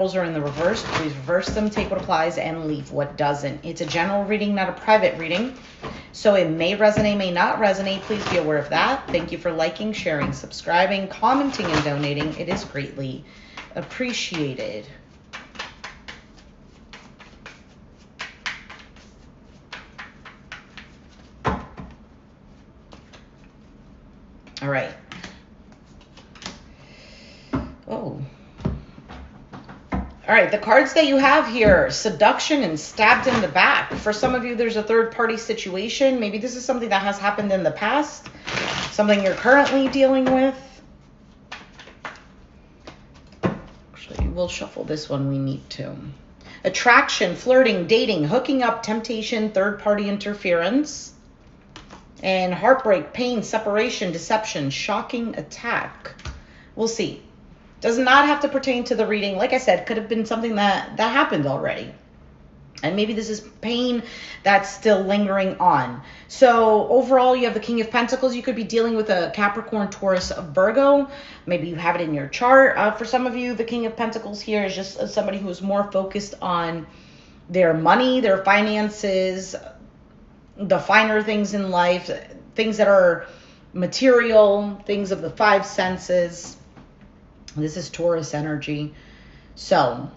are in the reverse. Please reverse them, take what applies, and leave what doesn't. It's a general reading, not a private reading. So it may resonate, may not resonate. Please be aware of that. Thank you for liking, sharing, subscribing, commenting, and donating. It is greatly appreciated. All right. Oh. All right, the cards that you have here, seduction and stabbed in the back. For some of you, there's a third-party situation. Maybe this is something that has happened in the past, something you're currently dealing with. Actually, we'll shuffle this one. We need to. Attraction, flirting, dating, hooking up, temptation, third-party interference, and heartbreak, pain, separation, deception, shocking attack. We'll see. Does not have to pertain to the reading. Like I said, could have been something that happened already. And maybe this is pain that's still lingering on. So overall, you have the King of Pentacles. You could be dealing with a Capricorn, Taurus, Virgo. Maybe you have it in your chart. For some of you, the King of Pentacles here is just somebody who is more focused on their money, their finances, the finer things in life, things that are material, things of the five senses. This is Taurus energy. So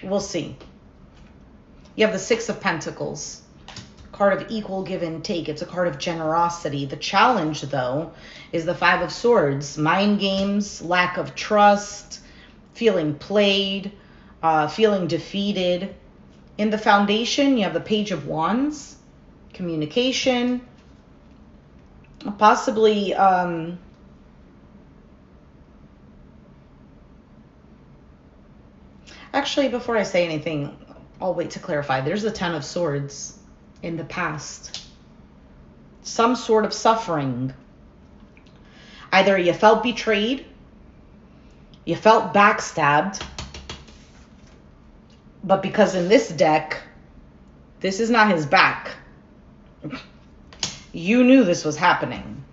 we'll see. You have the Six of Pentacles, card of equal give and take. It's a card of generosity. The challenge, though, is the Five of Swords. Mind games, lack of trust, feeling played, feeling defeated. In the Foundation, you have the Page of Wands, communication, possibly actually, before I say anything, I'll wait to clarify. There's the Ten of Swords in the past. Some sort of suffering. Either you felt betrayed, you felt backstabbed, but because in this deck, this is not his back. You knew this was happening.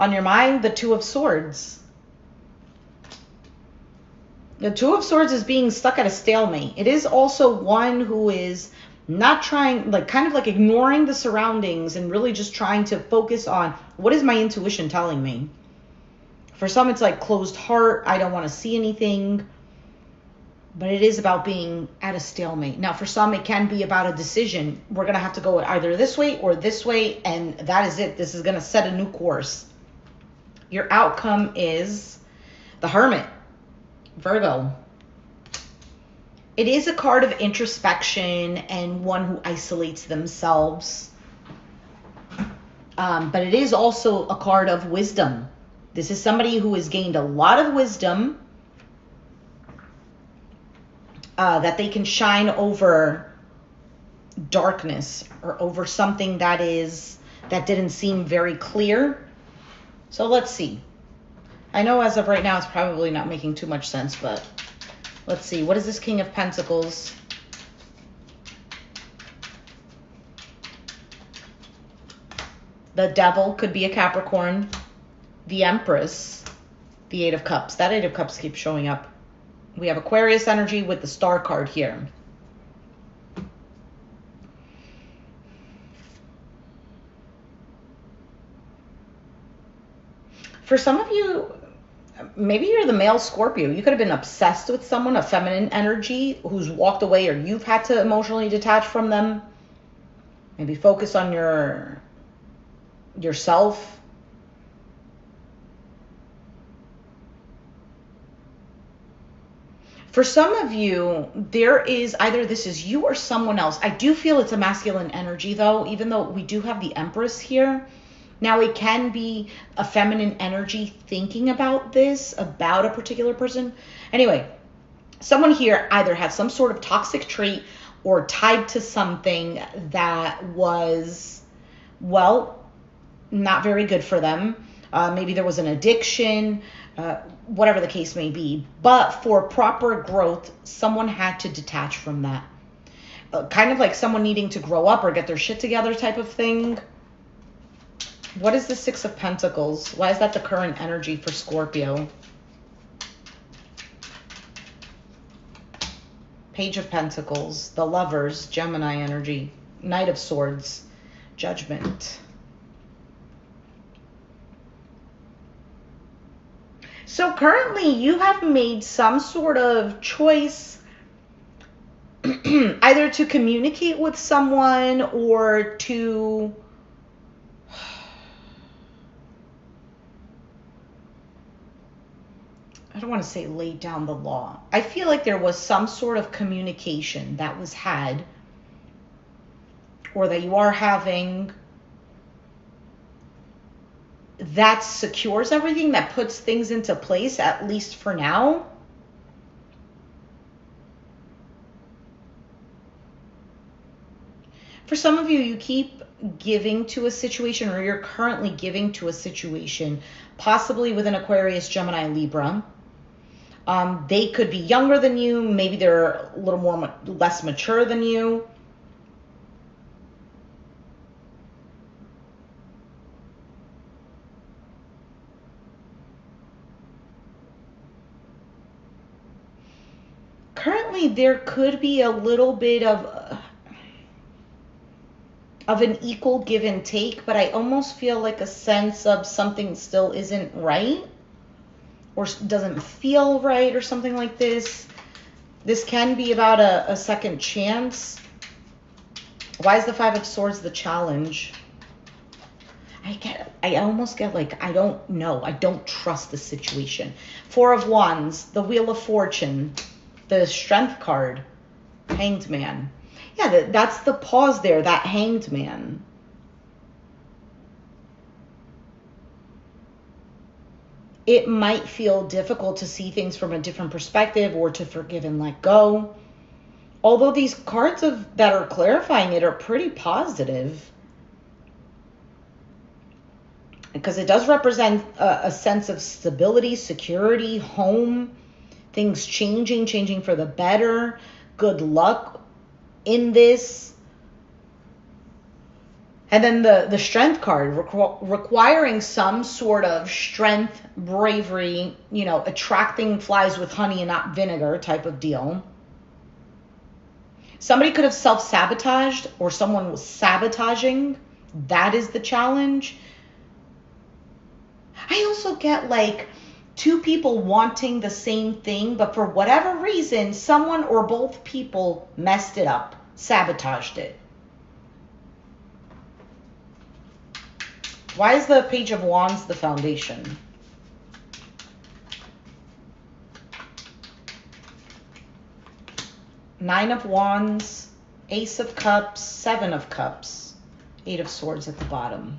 On your mind, the Two of Swords. The Two of Swords is being stuck at a stalemate. It is also one who is not trying, like kind of like ignoring the surroundings and really just trying to focus on what is my intuition telling me. For some, it's like closed heart. I don't want to see anything. But it is about being at a stalemate. Now, for some, it can be about a decision. We're going to have to go either this way or this way, and that is it. This is going to set a new course. Your outcome is the Hermit, Virgo. It is a card of introspection and one who isolates themselves. But it is also a card of wisdom. This is somebody who has gained a lot of wisdom that they can shine over darkness or over something that didn't seem very clear. So let's see. I know as of right now, it's probably not making too much sense, but let's see. What is this King of Pentacles? The Devil could be a Capricorn. The Empress. The Eight of Cups. That Eight of Cups keeps showing up. We have Aquarius energy with the Star card here. For some of you, maybe you're the male Scorpio. You could have been obsessed with someone, a feminine energy, who's walked away or you've had to emotionally detach from them. Maybe focus on yourself. For some of you, there is either this is you or someone else. I do feel it's a masculine energy, though, even though we do have the Empress here. Now, it can be a feminine energy thinking about this, about a particular person. Anyway, someone here either had some sort of toxic trait or tied to something that was, well, not very good for them. Maybe there was an addiction, whatever the case may be. But for proper growth, someone had to detach from that. Kind of like someone needing to grow up or get their shit together type of thing. What is the Six of Pentacles? Why is that the current energy for Scorpio? Page of Pentacles, the Lovers, Gemini energy, Knight of Swords, Judgment. So currently you have made some sort of choice either to communicate with someone or to I don't want to say lay down the law. I feel like there was some sort of communication that was had or that you are having that secures everything, that puts things into place, at least for now. For some of you, you keep giving to a situation, or you're currently giving to a situation, possibly with an Aquarius, Gemini, Libra. They could be younger than you. Maybe they're a little less mature than you. Currently, there could be a little bit of an equal give and take, but I almost feel like a sense of something still isn't right or doesn't feel right or something like this. This can be about a second chance. Why is the Five of Swords the challenge? I almost get like, I don't know. I don't trust the situation. Four of Wands, the Wheel of Fortune, the Strength card, Hanged Man. Yeah, that's the pause there, that Hanged Man. It might feel difficult to see things from a different perspective or to forgive and let go. Although these cards that are clarifying it are pretty positive. Because it does represent a sense of stability, security, home, things changing for the better, good luck in this. And then the Strength card, requiring some sort of strength, bravery, attracting flies with honey and not vinegar type of deal. Somebody could have self-sabotaged, or someone was sabotaging. That is the challenge. I also get like two people wanting the same thing, but for whatever reason, someone or both people messed it up, sabotaged it. Why is the Page of Wands the foundation? Nine of Wands, Ace of Cups, Seven of Cups, Eight of Swords at the bottom.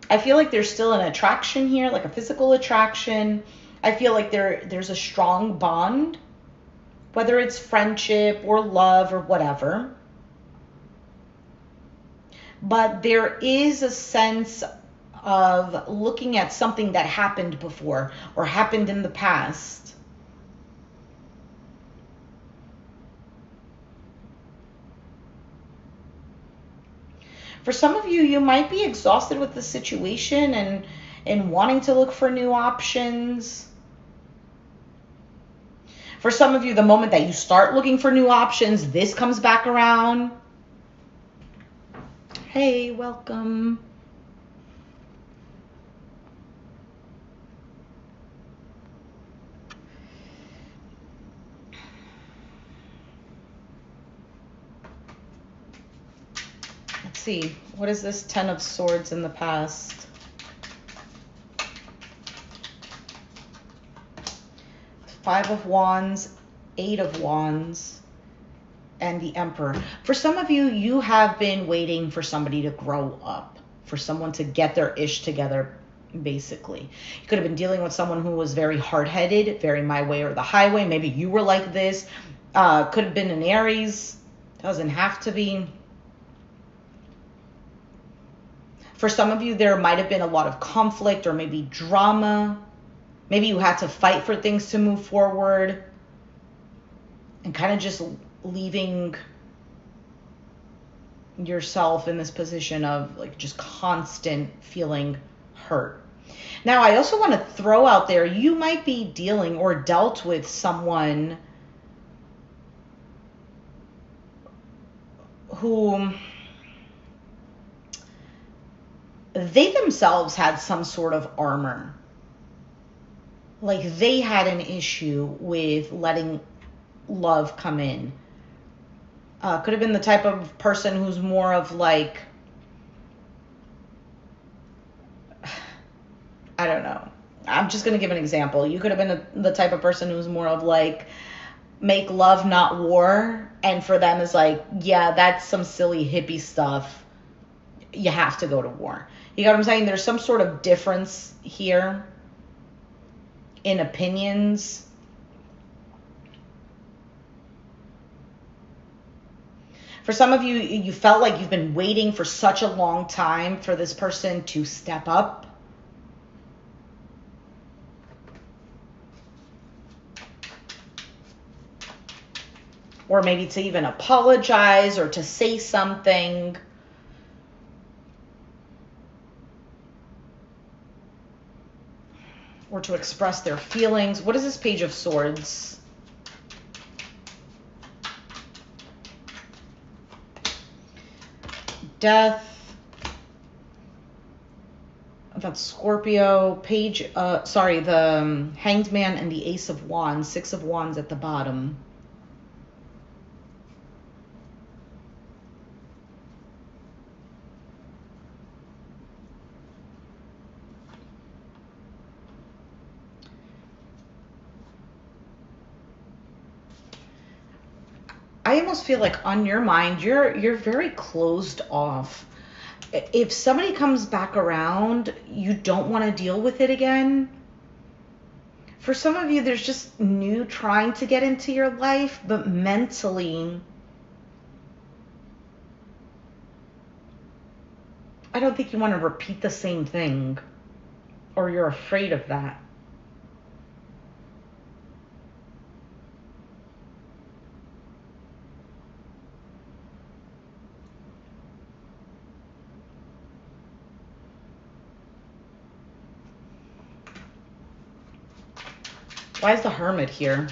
I feel like there's still an attraction here, like a physical attraction. I feel like there's a strong bond, whether it's friendship or love or whatever. But there is a sense of looking at something that happened before or happened in the past. For some of you, you might be exhausted with the situation and wanting to look for new options. For some of you, the moment that you start looking for new options, this comes back around. Hey, welcome. Let's see. What is this Ten of Swords in the past? Five of Wands, Eight of Wands, and the Emperor. For some of you, you have been waiting for somebody to grow up, for someone to get their ish together, basically. You could have been dealing with someone who was very hard-headed, very my way or the highway. Maybe you were like this. Could have been an Aries. Doesn't have to be. For some of you, there might have been a lot of conflict or maybe drama. Maybe you had to fight for things to move forward and kind of just leaving yourself in this position of like just constant feeling hurt. Now, I also want to throw out there, you might be dealing or dealt with someone who they themselves had some sort of armor. Like they had an issue with letting love come in. Could have been the type of person who's more of like, I don't know. I'm just going to give an example. You could have been the type of person who's more of like, make love, not war. And for them is like, yeah, that's some silly hippie stuff. You have to go to war. You know what I'm saying? There's some sort of difference here in opinions. For some of you, you felt like you've been waiting for such a long time for this person to step up. Or maybe to even apologize or to say something. Or to express their feelings. What is this Page of Swords? Death. That's Scorpio. The Hanged Man and the Ace of Wands. 6 of Wands at the bottom. I almost feel like on your mind, you're very closed off. If somebody comes back around, you don't want to deal with it again. For some of you, there's just new trying to get into your life, but mentally, I don't think you want to repeat the same thing, or you're afraid of that. Why is the Hermit here?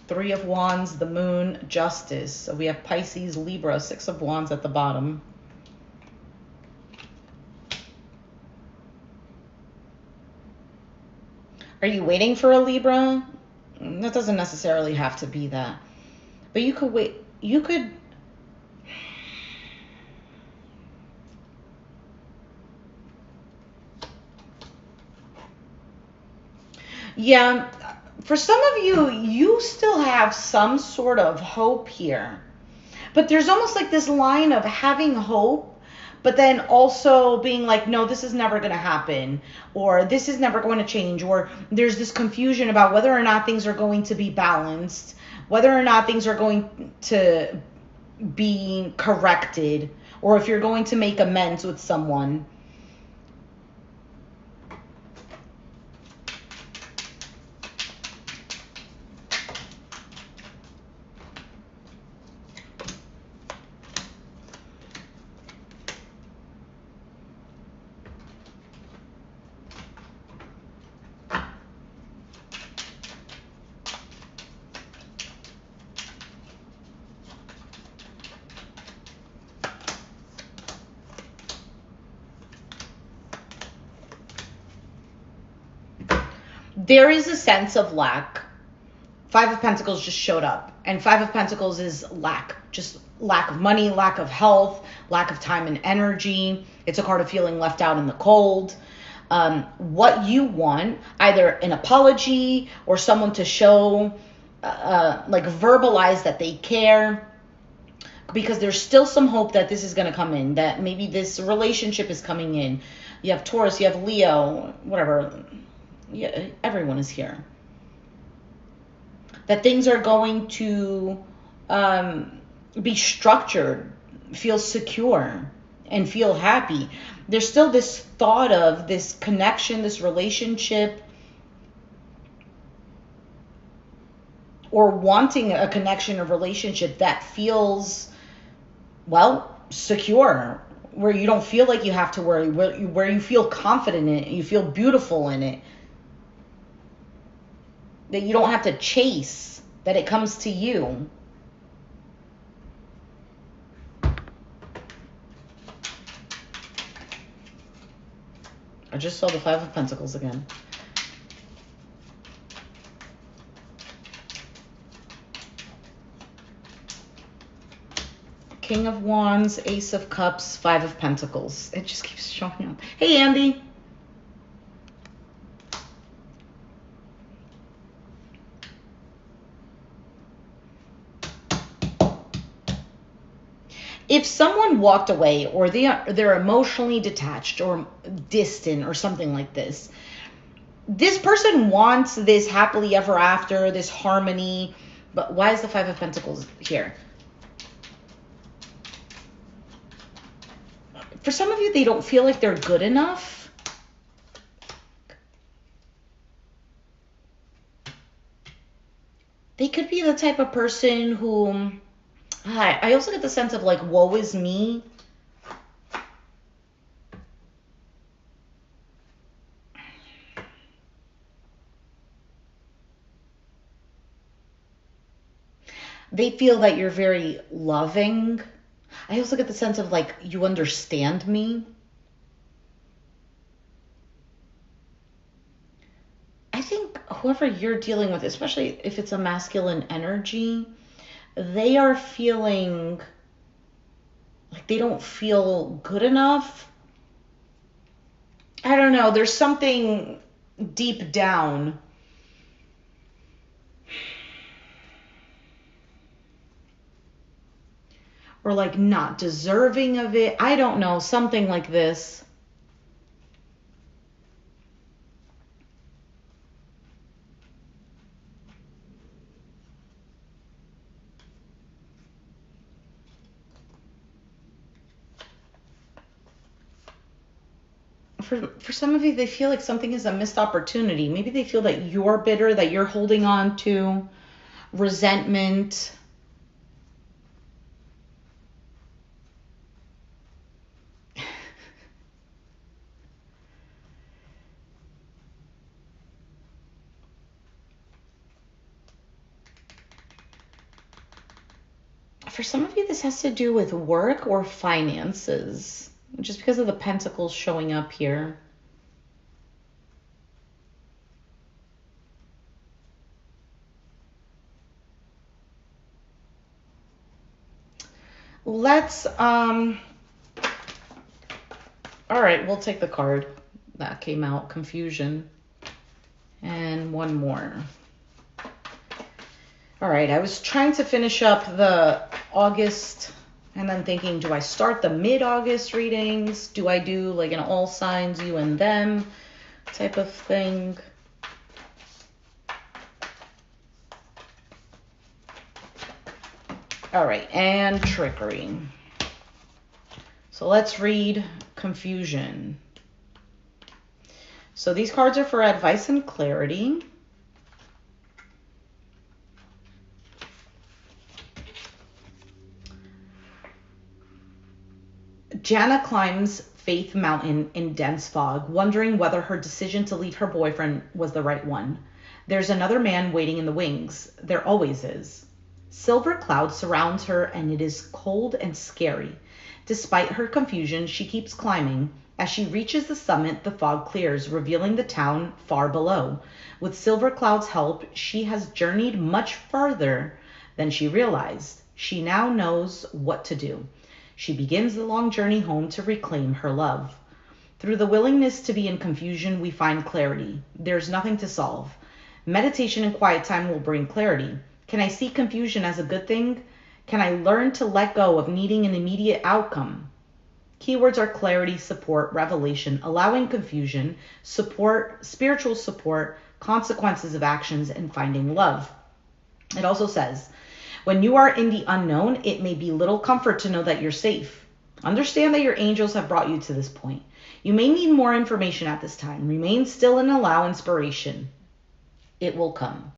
Three of Wands, the Moon, Justice. So we have Pisces, Libra, 6 of Wands at the bottom. Are you waiting for a Libra? That doesn't necessarily have to be that. But you could wait. You could... Yeah, for some of you, you still have some sort of hope here. But there's almost like this line of having hope, but then also being like, no, this is never going to happen, or this is never going to change, or there's this confusion about whether or not things are going to be balanced, whether or not things are going to be corrected, or if you're going to make amends with someone. There is a sense of lack. 5 of Pentacles just showed up. And 5 of Pentacles is lack. Just lack of money, lack of health, lack of time and energy. It's a card of feeling left out in the cold. What you want, either an apology or someone to show, like verbalize that they care. Because there's still some hope that this is going to come in. That maybe this relationship is coming in. You have Taurus, you have Leo, whatever. Yeah, everyone is here. That things are going to be structured, feel secure, and feel happy. There's still this thought of this connection, this relationship or wanting a connection or relationship that feels, well, secure, where you don't feel like you have to worry, where you feel confident in it, you feel beautiful in it, that you don't have to chase, that it comes to you. I just saw the Five of Pentacles again. King of Wands, Ace of Cups, Five of Pentacles. It just keeps showing up. Hey, Andy. If someone walked away, or they're emotionally detached or distant or something like this, this person wants this happily ever after, this harmony. But why is the Five of Pentacles here? For some of you, they don't feel like they're good enough. They could be the type of person who... I also get the sense of like, woe is me. They feel that you're very loving. I also get the sense of like, you understand me. I think whoever you're dealing with, especially if it's a masculine energy, they are feeling like they don't feel good enough. I don't know. There's something deep down. Or like not deserving of it. I don't know. Something like this. For some of you, they feel like something is a missed opportunity. Maybe they feel that you're bitter, that you're holding on to resentment. For some of you, this has to do with work or finances, just because of the pentacles showing up here. Let's, all right, we'll take the card that came out, confusion, and one more. All right, I was trying to finish up the August and then thinking, do I start the mid-August readings? Do I do like an all signs, you and them type of thing? All right, and trickery. So let's read confusion. So these cards are for advice and clarity. Jana climbs Faith Mountain in dense fog, wondering whether her decision to leave her boyfriend was the right one. There's another man waiting in the wings. There always is. Silver cloud surrounds her, and it is cold and scary. Despite her confusion, she keeps climbing. As she reaches the summit, the fog clears, revealing the town far below. With Silver Cloud's help, she has journeyed much farther than she realized. She now knows what to do. She begins the long journey home to reclaim her love. Through the willingness to be in confusion, we find clarity. There's nothing to solve. Meditation and quiet time will bring clarity. Can I see confusion as a good thing? Can I learn to let go of needing an immediate outcome? Keywords are clarity, support, revelation, allowing confusion, support, spiritual support, consequences of actions, and finding love. It also says, when you are in the unknown, it may be little comfort to know that you're safe. Understand that your angels have brought you to this point. You may need more information at this time. Remain still and allow inspiration. It will come.